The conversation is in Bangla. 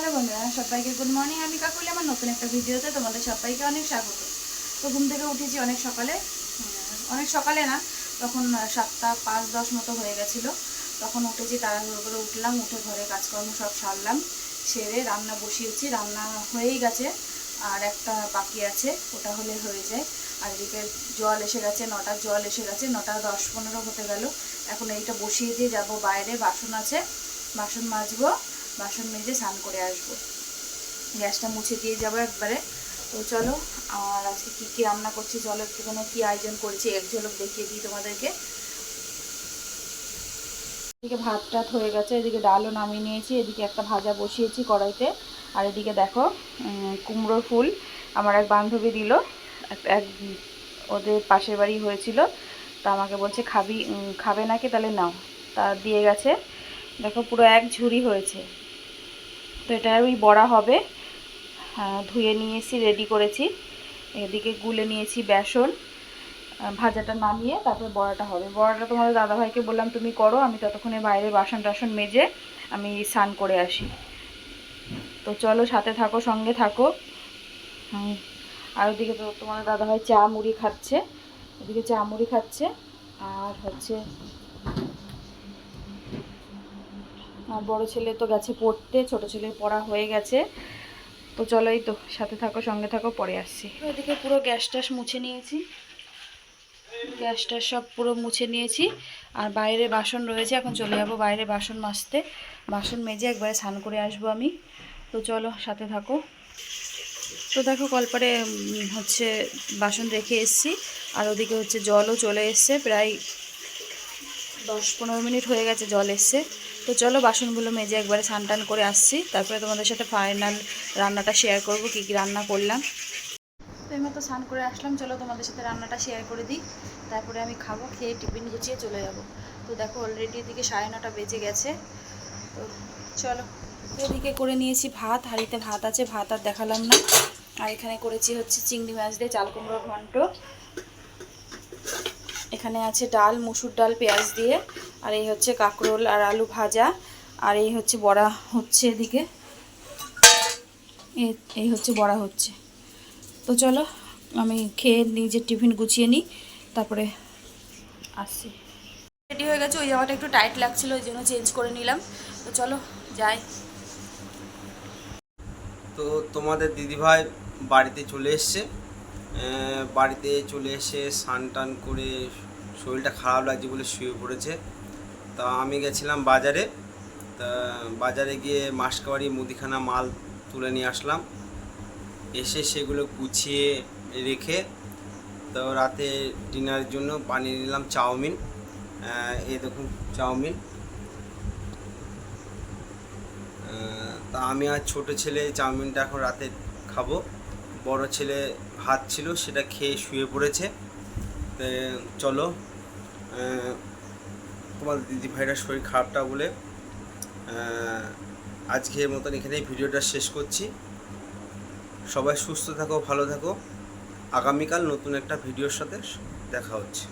হ্যালো বন্ধুরা, সবাইকে গুড মর্নিং। আমি কাকুলি, আমার নতুন একটা ভিডিওতে তোমাদের সবাইকে অনেক স্বাগত। তো ঘুম থেকে উঠেছি অনেক সকালে না, তখন 7টা 5-10 মতো হয়ে গেছিলো। তখন উঠেছি, তাড়াহুড়ো করে উঠলাম, উঠে ঘরে কাজকর্ম সব সারলাম, সেরে রান্না বসিয়েছি। রান্না হয়েই গেছে, আর একটা বাকি আছে, ওটা হলে হয়ে যায়। আর এদিকে জল এসে গেছে, 9টার জল এসে গেছে, 9টা 10-15 হতে গেল। এখন এইটা বসিয়ে দিয়ে যাব বাইরে, বাসন আছে, বাসন মাজবো, বাসন মেজে স্নান করে আসবো, গ্যাসটা মুছে দিয়ে যাবো একবারে। তো চলো, আর আজকে কী কী রান্না করছি চলো একটুখানি কী আয়োজন করেছি এক ঝলক দেখিয়ে দিই তোমাদেরকে। এদিকে ভাত টাত হয়ে গেছে, এদিকে ডালও নামিয়ে নিয়েছি, এদিকে একটা ভাজা বসিয়েছি কড়াইতে। আর এদিকে দেখো কুমড়োর ফুল আমার এক বান্ধবী দিল, এক ওদের পাশের বাড়ি হয়েছিল, তা আমাকে বলছে খাবে নাকি, তাহলে নাও, তা দিয়ে গেছে। দেখো পুরো এক ঝুড়ি হয়েছে। তো এটা ওই বড়া হবে, ধুয়ে নিয়েছি, রেডি করেছি। এদিকে গুলে নিয়েছি বেসন, ভাজাটা নামিয়ে তারপরে বড়াটা হবে। বড়াটা তোমাদের দাদাভাইকে বললাম তুমি করো, আমি ততক্ষণে বাইরে বাসন টাসন মেজে আমি স্নান করে আসি। তো চলো সাথে থাকো, সঙ্গে থাকো। আর ওদিকে তো তোমাদের দাদাভাই চা মুড়ি খাচ্ছে, এদিকে চা মুড়ি খাচ্ছে। আর হচ্ছে আর বড়ো ছেলে তো গেছে পড়তে, ছোটো ছেলের পড়া হয়ে গেছে। তো চলো, এই তো সাথে থাকো, সঙ্গে থাকো, পরে আসছি। ওইদিকে পুরো গ্যাস ট্যাস মুছে নিয়েছি, গ্যাস ট্যাস সব পুরো মুছে নিয়েছি। আর বাইরে বাসন রয়েছে, এখন চলে যাবো বাইরে বাসন মাজতে, বাসন মেজে একবারে স্নান করে আসবো আমি। তো চলো সাথে থাকো। তো দেখো কলপারে হচ্ছে বাসন রেখে এসেছি, আর ওদিকে হচ্ছে জলও চলে এসছে, প্রায় 10-15 মিনিট হয়ে গেছে জল এসছে। তো চলো বাসনগুলো মেজে একবারে স্নান টান করে আসছি, তারপরে তোমাদের সাথে ফাইনাল রান্নাটা শেয়ার করব, কী কী রান্না করলাম। তো এই মতো স্নান করে আসলাম, চলো তোমাদের সাথে রান্নাটা শেয়ার করে দিই, তারপরে আমি খাবো, খেয়ে টিফিন গুছিয়ে চলে যাব। তো দেখো অলরেডি এদিকে 9:30 বেজে গেছে। তো চলো, এদিকে করে নিয়েছি ভাত, হাঁড়িতে ভাত আছে, ভাত আর দেখালাম না। আর এখানে করেছি হচ্ছে চিংড়ি মাছ দিয়ে চাল কুমড়োর ঘন্ট, এখানে আছে ডাল, মুসুর ডাল পেঁয়াজ দিয়ে, আর এই হচ্ছে কাঁকরোল আর আলু ভাজা, আর এই হচ্ছে বড়া হচ্ছে এদিকে, এই হচ্ছে বড়া হচ্ছে। তো চলো আমি খেয়ে নিজের টিফিন গুছিয়ে নিই, তারপরে আসছি। রেডি হয়ে গেছে, ওই জামাটা একটু টাইট লাগছিল, ওই জন্য চেঞ্জ করে নিলাম। তো চলো যাই। তো তোমাদের দিদিভাই বাড়িতে চলে এসছে, বাড়িতে চলে এসে স্নান টান করে শরীরটা খারাপ লাগছে বলে শুয়ে পড়েছে। তা আমি গেছিলাম বাজারে, তা বাজারে গিয়ে মাসকাবাড়ি মুদিখানা মাল তুলে নিয়ে আসলাম, এসে সেগুলো গুছিয়ে রেখে তো রাতে ডিনারের জন্য বানিয়ে নিলাম চাউমিন। এই দেখুন চাউমিন। তা আমি আর ছোটো ছেলে চাউমিনটা এখন রাতে খাবো, বড় ছেলে ভাত ছিল সেটা খেয়ে শুয়ে পড়েছে। চলো, তোমার দিদিভাইরা শরীর খারাপটা বলে আজকের মতন এখানেই ভিডিওটা শেষ করছি। সবাই সুস্থ থাকো, ভালো থাকো। আগামীকাল নতুন একটা ভিডিওর সাথে দেখা হচ্ছে।